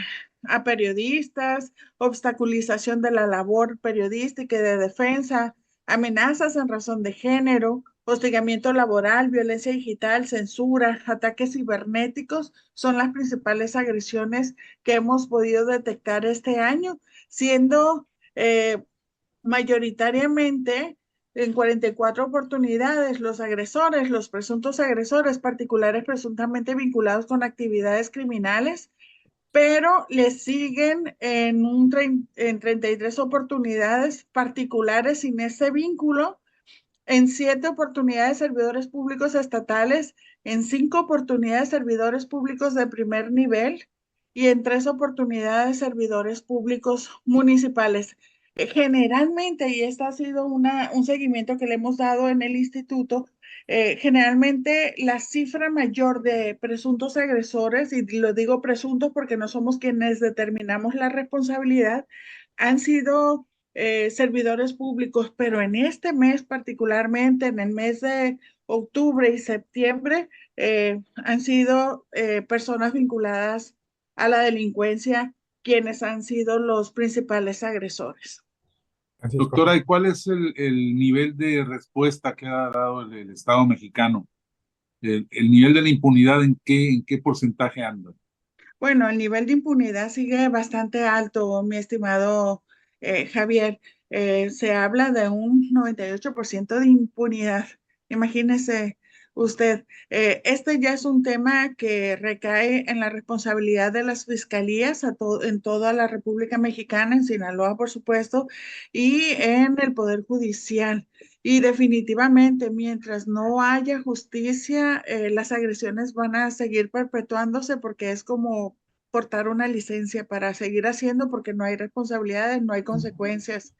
periodistas, obstaculización de la labor periodística y de defensa, amenazas en razón de género, hostigamiento laboral, violencia digital, censura, ataques cibernéticos son las principales agresiones que hemos podido detectar este año, siendo mayoritariamente en 44 oportunidades los agresores, los presuntos agresores particulares presuntamente vinculados con actividades criminales, pero le siguen en 33 oportunidades particulares sin ese vínculo, en 7 oportunidades servidores públicos estatales, en 5 oportunidades servidores públicos de primer nivel y en 3 oportunidades servidores públicos municipales. Generalmente, y este ha sido un seguimiento que le hemos dado en el instituto, generalmente la cifra mayor de presuntos agresores, y lo digo presuntos porque no somos quienes determinamos la responsabilidad, han sido servidores públicos, pero en este mes particularmente, en el mes de octubre y septiembre, han sido personas vinculadas a la delincuencia quienes han sido los principales agresores. Francisco. Doctora, ¿y cuál es el nivel de respuesta que ha dado el Estado mexicano? El nivel de la impunidad, en qué porcentaje anda? Bueno, el nivel de impunidad sigue bastante alto, mi estimado Javier. Se habla de un 98% de impunidad. Imagínese usted, este ya es un tema que recae en la responsabilidad de las fiscalías en toda la República Mexicana, en Sinaloa, por supuesto, y en el Poder Judicial. Y definitivamente, mientras no haya justicia, las agresiones van a seguir perpetuándose porque es como portar una licencia para seguir haciendo porque no hay responsabilidades, no hay consecuencias,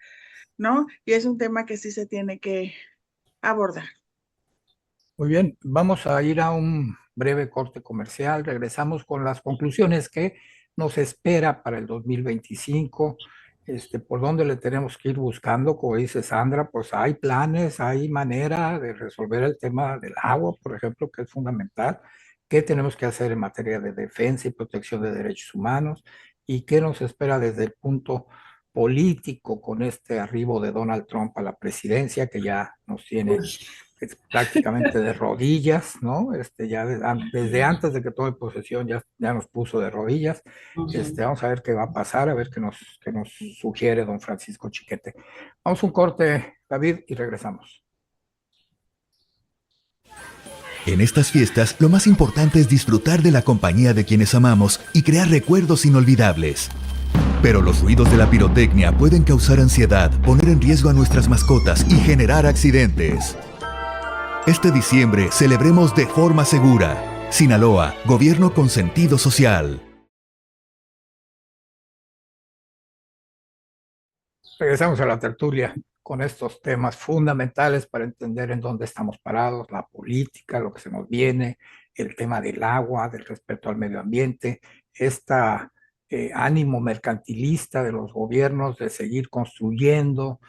¿no? Y es un tema que sí se tiene que abordar. Muy bien, vamos a ir a un breve corte comercial. Regresamos con las conclusiones que nos espera para el 2025. Por dónde le tenemos que ir buscando, como dice Sandra, pues hay planes, hay manera de resolver el tema del agua, por ejemplo, que es fundamental. ¿Qué tenemos que hacer en materia de defensa y protección de derechos humanos? ¿Y qué nos espera desde el punto político con este arribo de Donald Trump a la presidencia, que ya nos tiene prácticamente de rodillas, ¿no? Ya desde antes de que tome posesión ya nos puso de rodillas. Vamos a ver qué va a pasar, a ver qué nos sugiere don Francisco Chiquete. Vamos a un corte, David, y regresamos. En estas fiestas, lo más importante es disfrutar de la compañía de quienes amamos y crear recuerdos inolvidables. Pero los ruidos de la pirotecnia pueden causar ansiedad, poner en riesgo a nuestras mascotas y generar accidentes. Este diciembre celebremos de forma segura. Sinaloa, gobierno con sentido social. Regresamos a la tertulia con estos temas fundamentales para entender en dónde estamos parados, la política, lo que se nos viene, el tema del agua, del respeto al medio ambiente, esta ánimo mercantilista de los gobiernos de seguir construyendo,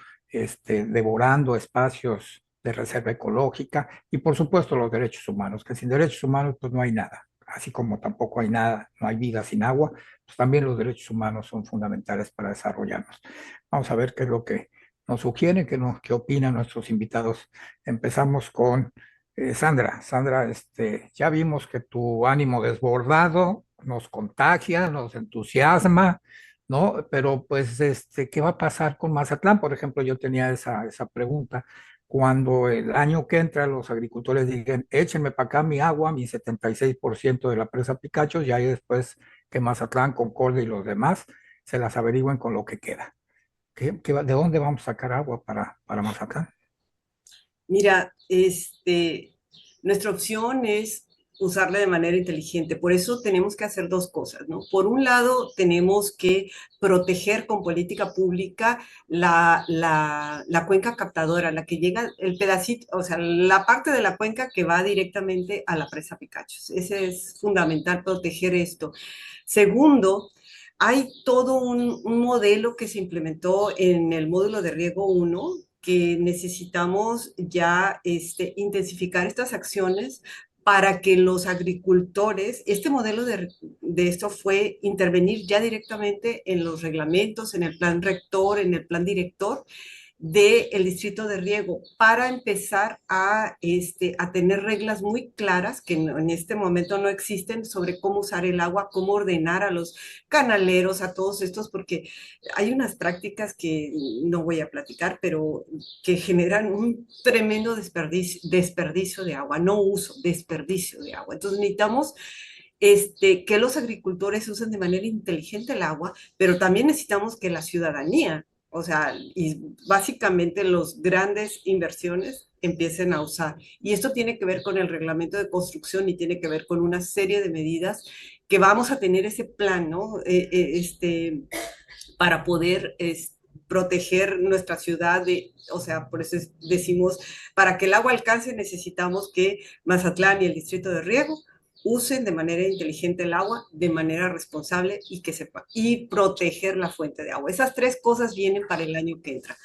devorando espacios de reserva ecológica y por supuesto los derechos humanos, que sin derechos humanos pues no hay nada, así como tampoco hay nada, no hay vida sin agua, pues también los derechos humanos son fundamentales para desarrollarnos. Vamos a ver qué es lo que nos sugieren, qué opinan nuestros invitados. Empezamos con Sandra. Sandra, ya vimos que tu ánimo desbordado nos contagia, nos entusiasma, ¿no? Pero pues, ¿qué va a pasar con Mazatlán? Por ejemplo, yo tenía esa pregunta. Cuando el año que entra los agricultores digan, échenme para acá mi agua, mi 76% de la presa Picacho, y ahí después que Mazatlán, Concordia y los demás se las averigüen con lo que queda. ¿De dónde vamos a sacar agua para Mazatlán? Mira, nuestra opción es usarla de manera inteligente. Por eso tenemos que hacer dos cosas, ¿no? Por un lado, tenemos que proteger con política pública la cuenca captadora, la que llega, el pedacito, o sea, la parte de la cuenca que va directamente a la presa Picachos. Ese es fundamental, proteger esto. Segundo, hay todo un modelo que se implementó en el módulo de riego 1 que necesitamos ya intensificar estas acciones para que los agricultores, este modelo de esto fue intervenir ya directamente en los reglamentos, en el plan rector, en el plan director del distrito de riego para empezar a tener reglas muy claras que en este momento no existen sobre cómo usar el agua, cómo ordenar a los canaleros, a todos estos, porque hay unas prácticas que no voy a platicar, pero que generan un tremendo desperdicio de agua, no uso, desperdicio de agua. Entonces necesitamos que los agricultores usen de manera inteligente el agua, pero también necesitamos que la ciudadanía, o sea, y básicamente los grandes inversiones empiecen a usar. Y esto tiene que ver con el reglamento de construcción y tiene que ver con una serie de medidas que vamos a tener ese plan, ¿no? Para poder proteger nuestra ciudad, o sea, por eso decimos, para que el agua alcance necesitamos que Mazatlán y el distrito de riego usen de manera inteligente el agua, de manera responsable y que sepa, y proteger la fuente de agua. Esas tres cosas vienen para el año que entra.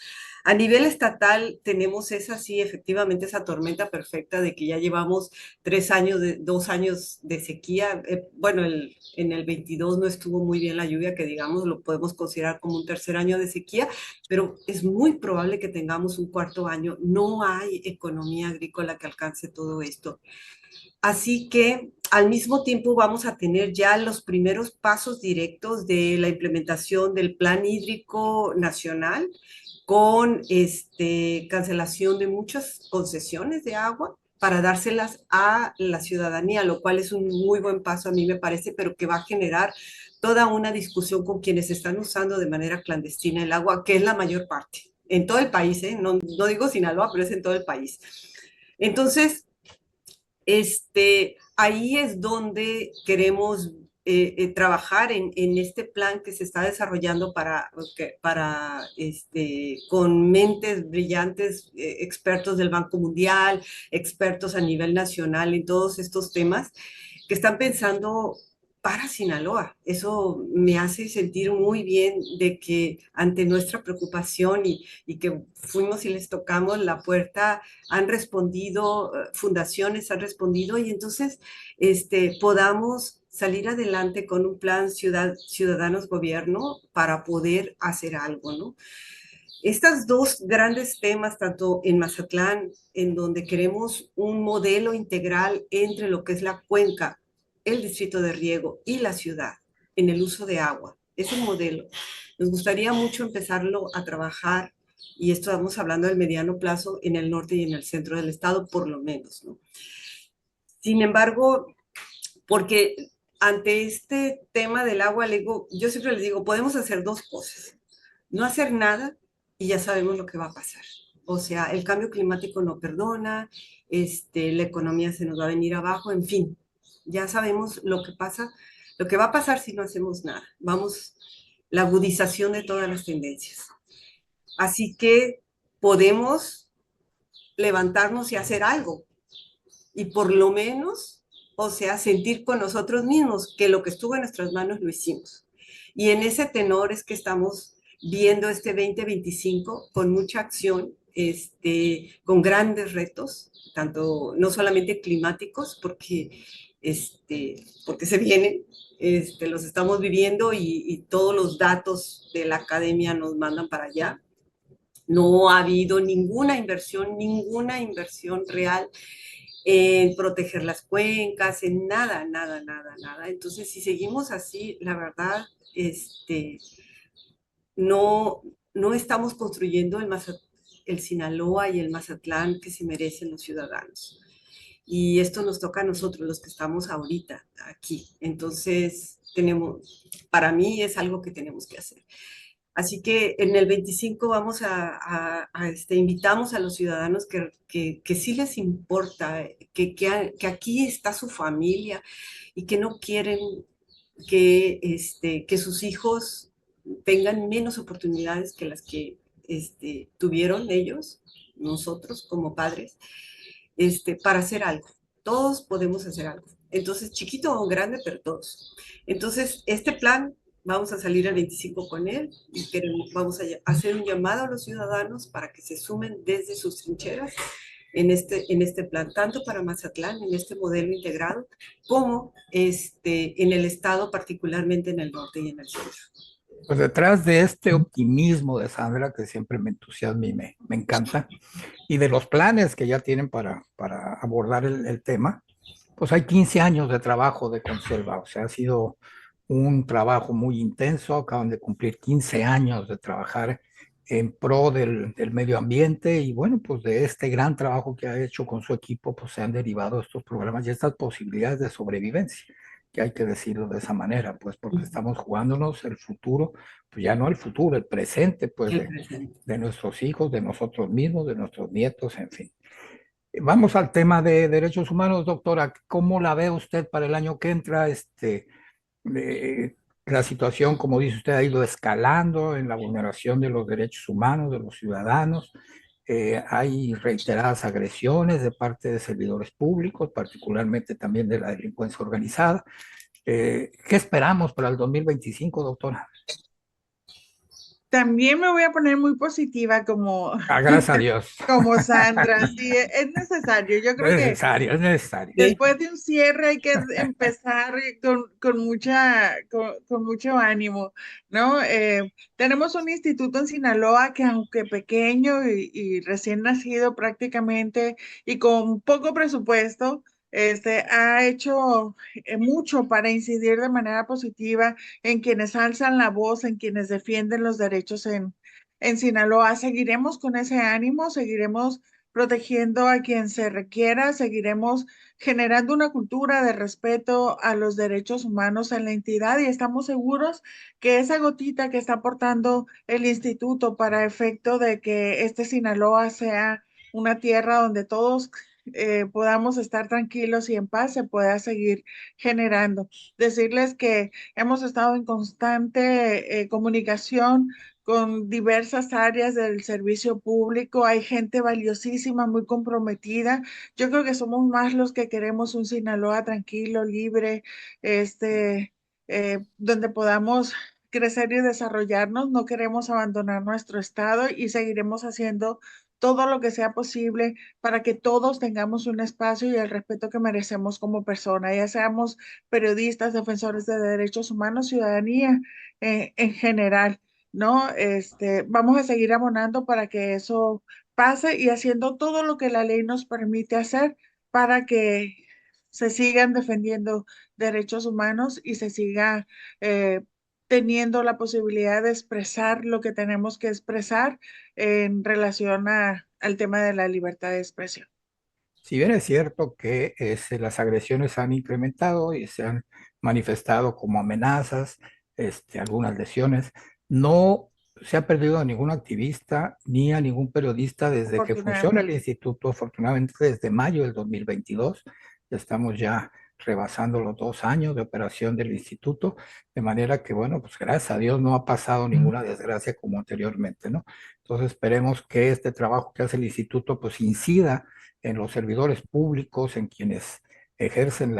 A nivel estatal tenemos efectivamente esa tormenta perfecta de que ya llevamos 2 años de sequía. Bueno, en el 22 no estuvo muy bien la lluvia, que digamos, lo podemos considerar como un tercer año de sequía, pero es muy probable que tengamos un cuarto año. No hay economía agrícola que alcance todo esto. Así que al mismo tiempo vamos a tener ya los primeros pasos directos de la implementación del Plan Hídrico Nacional con cancelación de muchas concesiones de agua para dárselas a la ciudadanía, lo cual es un muy buen paso a mí me parece, pero que va a generar toda una discusión con quienes están usando de manera clandestina el agua, que es la mayor parte, en todo el país, no digo Sinaloa, pero es en todo el país. Entonces, ahí es donde queremos trabajar en este plan que se está desarrollando con mentes brillantes, expertos del Banco Mundial, expertos a nivel nacional en todos estos temas, que están pensando para Sinaloa. Eso me hace sentir muy bien de que ante nuestra preocupación y que fuimos y les tocamos la puerta, han respondido, fundaciones han respondido y entonces podamos salir adelante con un plan Ciudadanos Gobierno para poder hacer algo, ¿no? Estas dos grandes temas, tanto en Mazatlán, en donde queremos un modelo integral entre lo que es la cuenca, el distrito de riego y la ciudad en el uso de agua. Es un modelo. Nos gustaría mucho empezarlo a trabajar, y esto estamos hablando del mediano plazo, en el norte y en el centro del estado, por lo menos, ¿no? Sin embargo, porque ante este tema del agua, yo siempre les digo, podemos hacer dos cosas. No hacer nada y ya sabemos lo que va a pasar. O sea, el cambio climático no perdona, la economía se nos va a venir abajo, en fin, ya sabemos lo que pasa, lo que va a pasar si no hacemos nada. Vamos, la agudización de todas las tendencias. Así que podemos levantarnos y hacer algo. Y por lo menos, o sea, sentir con nosotros mismos que lo que estuvo en nuestras manos lo hicimos. Y en ese tenor es que estamos viendo este 2025 con mucha acción, con grandes retos, tanto no solamente climáticos, porque se vienen, los estamos viviendo y todos los datos de la academia nos mandan para allá. No ha habido ninguna inversión real en proteger las cuencas, en nada, nada, nada, nada. Entonces, si seguimos así, la verdad, no, no estamos construyendo el Sinaloa y el Mazatlán que se merecen los ciudadanos. Y esto nos toca a nosotros, los que estamos ahorita aquí. Entonces, para mí es algo que tenemos que hacer. Así que en el 25 invitamos a los ciudadanos que sí les importa, que aquí está su familia y que no quieren que sus hijos tengan menos oportunidades que las que tuvieron ellos, nosotros como padres, para hacer algo. Todos podemos hacer algo. Entonces, chiquito o grande, pero todos. Entonces, este plan, vamos a salir el 25 con él y vamos a hacer un llamado a los ciudadanos para que se sumen desde sus trincheras en este plan, tanto para Mazatlán, en este modelo integrado, como en el estado, particularmente en el norte y en el centro. Pues detrás de este optimismo de Sandra, que siempre me entusiasma y me encanta, y de los planes que ya tienen para abordar el tema, pues hay 15 años de trabajo de conserva, o sea, ha sido un trabajo muy intenso, acaban de cumplir 15 años de trabajar en pro del medio ambiente y bueno, pues de este gran trabajo que ha hecho con su equipo, pues se han derivado estos programas y estas posibilidades de sobrevivencia, que hay que decirlo de esa manera, pues porque estamos jugándonos el futuro, pues ya no el futuro, el presente, pues de nuestros hijos, de nosotros mismos, de nuestros nietos, en fin. Vamos al tema de derechos humanos, doctora. ¿Cómo la ve usted para el año que entra? La situación, como dice usted, ha ido escalando en la vulneración de los derechos humanos de los ciudadanos. Hay reiteradas agresiones de parte de servidores públicos, particularmente también de la delincuencia organizada. ¿Qué esperamos para el 2025, doctora? También me voy a poner muy positiva Gracias a Dios. como Sandra. Sí, es necesario. Yo creo que Es necesario. después de un cierre hay que empezar con mucho ánimo, ¿no? Tenemos un instituto en Sinaloa que aunque pequeño y recién nacido prácticamente y con poco presupuesto, ha hecho mucho para incidir de manera positiva en quienes alzan la voz, en quienes defienden los derechos en Sinaloa. Seguiremos con ese ánimo, seguiremos protegiendo a quien se requiera, seguiremos generando una cultura de respeto a los derechos humanos en la entidad y estamos seguros que esa gotita que está aportando el instituto para efecto de que este Sinaloa sea una tierra donde todos podamos estar tranquilos y en paz, se pueda seguir generando. Decirles que hemos estado en constante comunicación con diversas áreas del servicio público. Hay gente valiosísima, muy comprometida. Yo creo que somos más los que queremos un Sinaloa tranquilo, libre, donde podamos crecer y desarrollarnos. No queremos abandonar nuestro estado y seguiremos haciendo todo lo que sea posible para que todos tengamos un espacio y el respeto que merecemos como persona, ya seamos periodistas, defensores de derechos humanos, ciudadanía en general. ¿No? Vamos a seguir abonando para que eso pase y haciendo todo lo que la ley nos permite hacer para que se sigan defendiendo derechos humanos y se siga teniendo la posibilidad de expresar lo que tenemos que expresar en relación al tema de la libertad de expresión. Si bien es cierto que las agresiones han incrementado y se han manifestado como amenazas, algunas lesiones, no se ha perdido a ningún activista ni a ningún periodista desde que funciona el instituto, afortunadamente desde mayo del 2022. Estamos ya rebasando los 2 años de operación del instituto, de manera que, bueno, pues gracias a Dios no ha pasado ninguna desgracia como anteriormente, ¿no? Entonces esperemos que este trabajo que hace el instituto pues incida en los servidores públicos, en quienes ejercen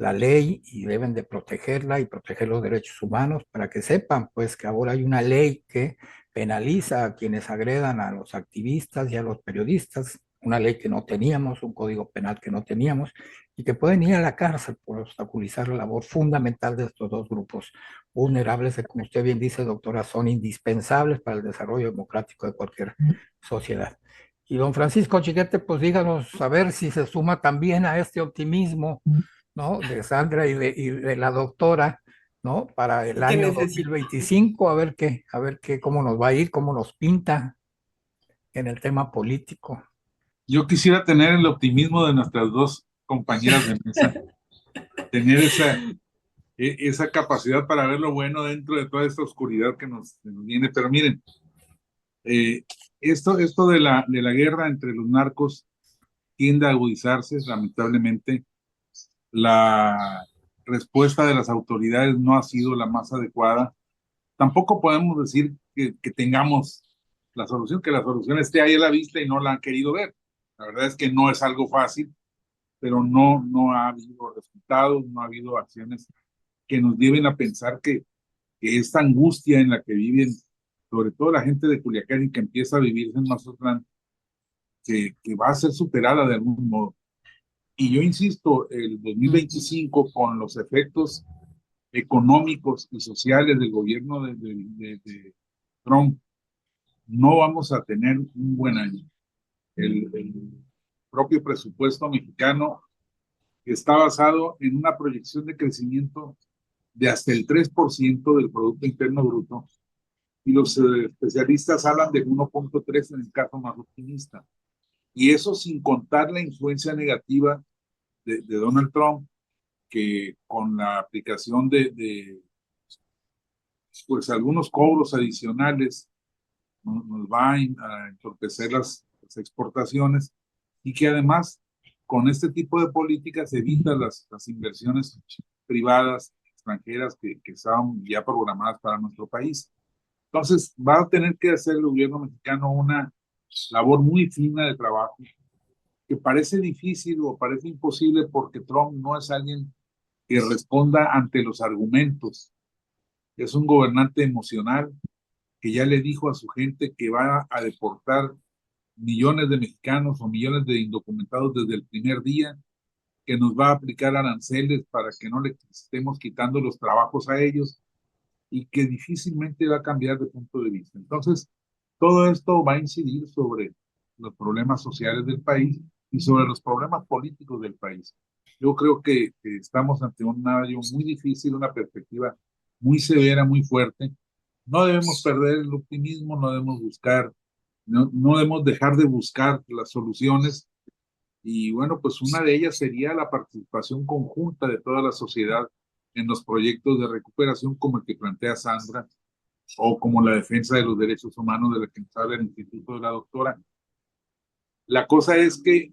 la ley y deben de protegerla y proteger los derechos humanos para que sepan pues que ahora hay una ley que penaliza a quienes agredan a los activistas y a los periodistas, una ley que no teníamos, un código penal que no teníamos y que pueden ir a la cárcel por obstaculizar la labor fundamental de estos dos grupos vulnerables que, como usted bien dice, doctora, son indispensables para el desarrollo democrático de cualquier sociedad. Y don Francisco Chiquete, pues díganos a ver si se suma también a este optimismo, ¿no? De Sandra y de la doctora, ¿no? Para el que año necesito. 2025, a ver qué, cómo nos va a ir, cómo nos pinta en el tema político. Yo quisiera tener el optimismo de nuestras dos compañeras de mesa, tener esa capacidad para ver lo bueno dentro de toda esta oscuridad que nos viene. Pero miren, esto de la guerra entre los narcos tiende a agudizarse, lamentablemente. La respuesta de las autoridades no ha sido la más adecuada. Tampoco podemos decir que tengamos la solución, que la solución esté ahí a la vista y no la han querido ver. La verdad es que no es algo fácil, pero no ha habido resultados, no ha habido acciones que nos lleven a pensar que esta angustia en la que viven, sobre todo la gente de Culiacán y que empieza a vivir en Mazatlán, que va a ser superada de algún modo. Y yo insisto, el 2025, con los efectos económicos y sociales del gobierno de Trump, no vamos a tener un buen año. El propio presupuesto mexicano está basado en una proyección de crecimiento de hasta el 3% del Producto Interno Bruto, y los especialistas hablan de 1.3 en el caso más optimista. Y eso sin contar la influencia negativa de Donald Trump, que con la aplicación de pues algunos cobros adicionales nos va a entorpecer las exportaciones, y que además con este tipo de políticas evita las inversiones privadas extranjeras que estaban ya programadas para nuestro país. Entonces va a tener que hacer el gobierno mexicano una labor muy fina de trabajo, que parece difícil o parece imposible porque Trump no es alguien que responda ante los argumentos. Es un gobernante emocional que ya le dijo a su gente que va a deportar millones de mexicanos o millones de indocumentados desde el primer día, que nos va a aplicar aranceles para que no le estemos quitando los trabajos a ellos, y que difícilmente va a cambiar de punto de vista. Entonces, todo esto va a incidir sobre los problemas sociales del país y sobre los problemas políticos del país. Yo creo que estamos ante un año muy difícil, una perspectiva muy severa, muy fuerte. No debemos perder el optimismo, no debemos buscar, no debemos dejar de buscar las soluciones. Y bueno, pues una de ellas sería la participación conjunta de toda la sociedad en los proyectos de recuperación como el que plantea Sandra, o como la defensa de los derechos humanos de la que nos habla el Instituto de la Doctora. La cosa es que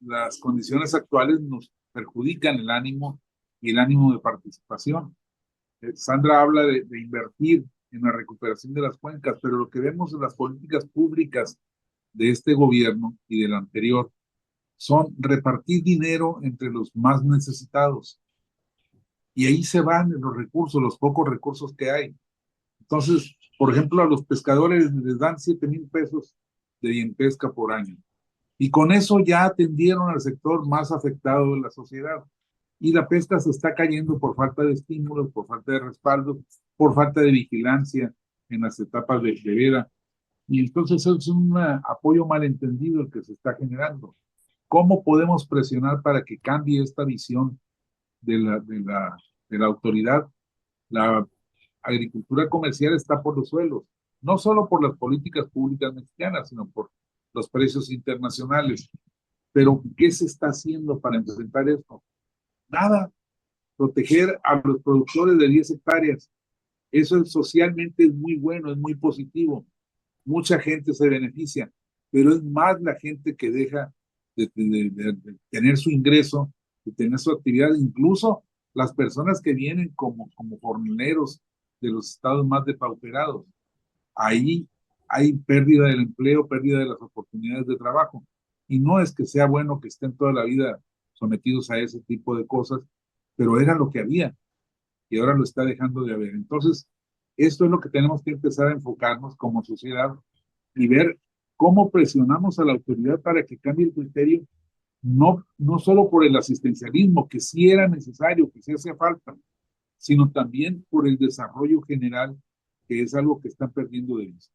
las condiciones actuales nos perjudican el ánimo y el ánimo de participación. Sandra habla de invertir en la recuperación de las cuencas, pero lo que vemos en las políticas públicas de este gobierno y del anterior son repartir dinero entre los más necesitados. Y ahí se van los recursos, los pocos recursos que hay. Entonces, por ejemplo, a los pescadores les dan 7,000 pesos de bien pesca por año. Y con eso ya atendieron al sector más afectado de la sociedad. Y la pesca se está cayendo por falta de estímulos, por falta de respaldo, por falta de vigilancia en las etapas de veda. Y entonces es un apoyo malentendido el que se está generando. ¿Cómo podemos presionar para que cambie esta visión de la autoridad? La agricultura comercial está por los suelos, no solo por las políticas públicas mexicanas, sino por los precios internacionales. Pero ¿qué se está haciendo para enfrentar esto? Nada. Proteger a los productores de 10 hectáreas. Eso socialmente es muy bueno, es muy positivo. Mucha gente se beneficia, pero es más la gente que deja de tener su ingreso, de tener su actividad, incluso las personas que vienen como jornaleros de los estados más depauperados. Ahí hay pérdida del empleo, pérdida de las oportunidades de trabajo. Y no es que sea bueno que estén toda la vida sometidos a ese tipo de cosas, pero era lo que había y ahora lo está dejando de haber. Entonces, esto es lo que tenemos que empezar a enfocarnos como sociedad y ver cómo presionamos a la autoridad para que cambie el criterio, no solo por el asistencialismo, que sí era necesario, que sí hacía falta, sino también por el desarrollo general, que es algo que están perdiendo de vista.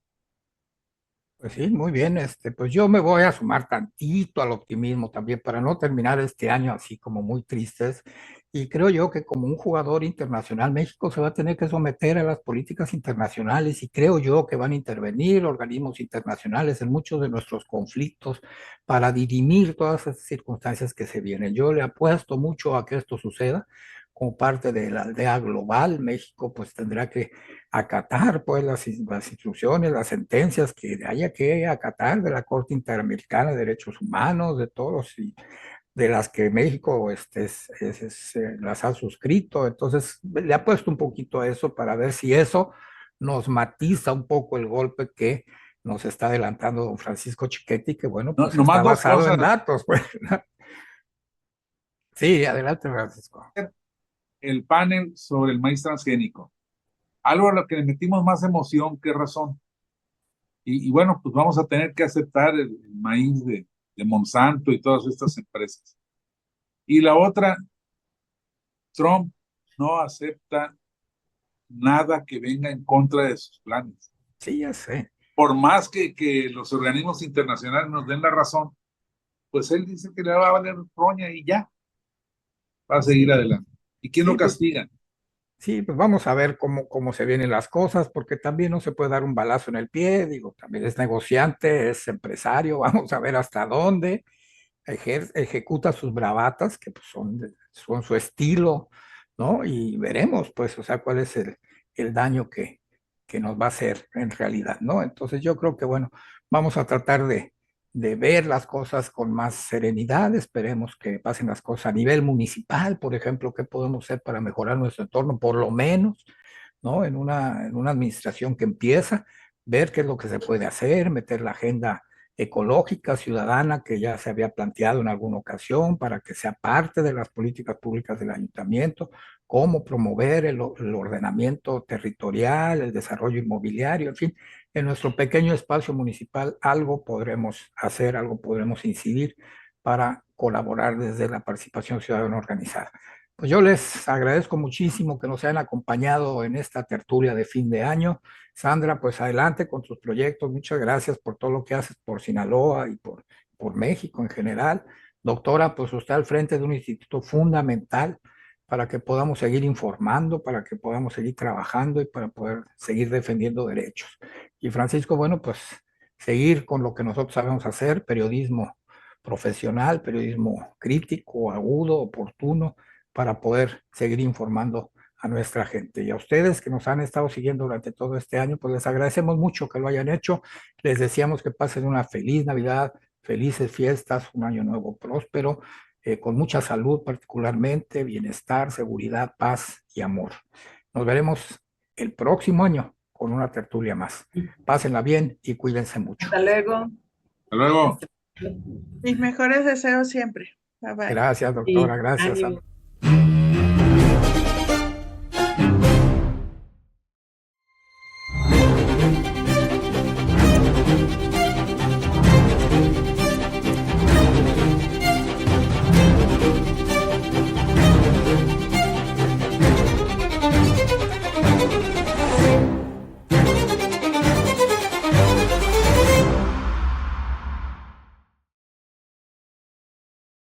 Pues sí, muy bien. Pues yo me voy a sumar tantito al optimismo también para no terminar este año así como muy tristes. Y creo yo que como un jugador internacional, México se va a tener que someter a las políticas internacionales y creo yo que van a intervenir organismos internacionales en muchos de nuestros conflictos para dirimir todas esas circunstancias que se vienen. Yo le apuesto mucho a que esto suceda como parte de la aldea global. México pues tendrá que acatar pues las instrucciones, las sentencias que haya que acatar de la Corte Interamericana de Derechos Humanos, de todos y de las que México las ha suscrito. Entonces le ha puesto un poquito a eso para ver si eso nos matiza un poco el golpe que nos está adelantando don Francisco Chiquetti, que bueno, No, pues nomás está dos basado cosas. en datos. Pues. Sí, adelante, Francisco. El panel sobre el maíz transgénico. Algo a lo que le metimos más emoción que razón. Y bueno, pues vamos a tener que aceptar el maíz de Monsanto y todas estas empresas. Y la otra, Trump no acepta nada que venga en contra de sus planes. Sí, ya sé. Por más que los organismos internacionales nos den la razón, pues él dice que le va a valer roña y ya, va a seguir Sí, adelante. ¿Y quién lo sí, pues castiga? sí, pues vamos a ver cómo se vienen las cosas, porque también no se puede dar un balazo en el pie, digo, también es negociante, es empresario, vamos a ver hasta dónde ejecuta sus bravatas, que pues son su estilo, ¿no? Y veremos, pues, o sea, cuál es el daño que nos va a hacer en realidad, ¿no? Entonces yo creo que, bueno, vamos a tratar de ver las cosas con más serenidad, esperemos que pasen las cosas a nivel municipal, por ejemplo, qué podemos hacer para mejorar nuestro entorno, por lo menos, ¿no? En una administración que empieza, ver qué es lo que se puede hacer, meter la agenda ecológica, ciudadana, que ya se había planteado en alguna ocasión para que sea parte de las políticas públicas del ayuntamiento, cómo promover el ordenamiento territorial, el desarrollo inmobiliario, en fin, en nuestro pequeño espacio municipal algo podremos hacer, algo podremos incidir para colaborar desde la participación ciudadana organizada. Pues yo les agradezco muchísimo que nos hayan acompañado en esta tertulia de fin de año. Sandra, pues adelante con tus proyectos. Muchas gracias por todo lo que haces por Sinaloa y por México en general. Doctora, pues usted al frente de un instituto fundamental para que podamos seguir informando, para que podamos seguir trabajando y para poder seguir defendiendo derechos. Y Francisco, bueno, pues seguir con lo que nosotros sabemos hacer, periodismo profesional, periodismo crítico, agudo, oportuno, para poder seguir informando a nuestra gente. Y a ustedes que nos han estado siguiendo durante todo este año, pues les agradecemos mucho que lo hayan hecho. Les deseamos que pasen una feliz Navidad, felices fiestas, un año nuevo próspero, con mucha salud particularmente, bienestar, seguridad, paz y amor. Nos veremos el próximo año con una tertulia más. Pásenla bien y cuídense mucho. Hasta luego. Hasta luego. Mis mejores deseos siempre. Bye bye. Gracias, Sí, doctora. Gracias. ánimo.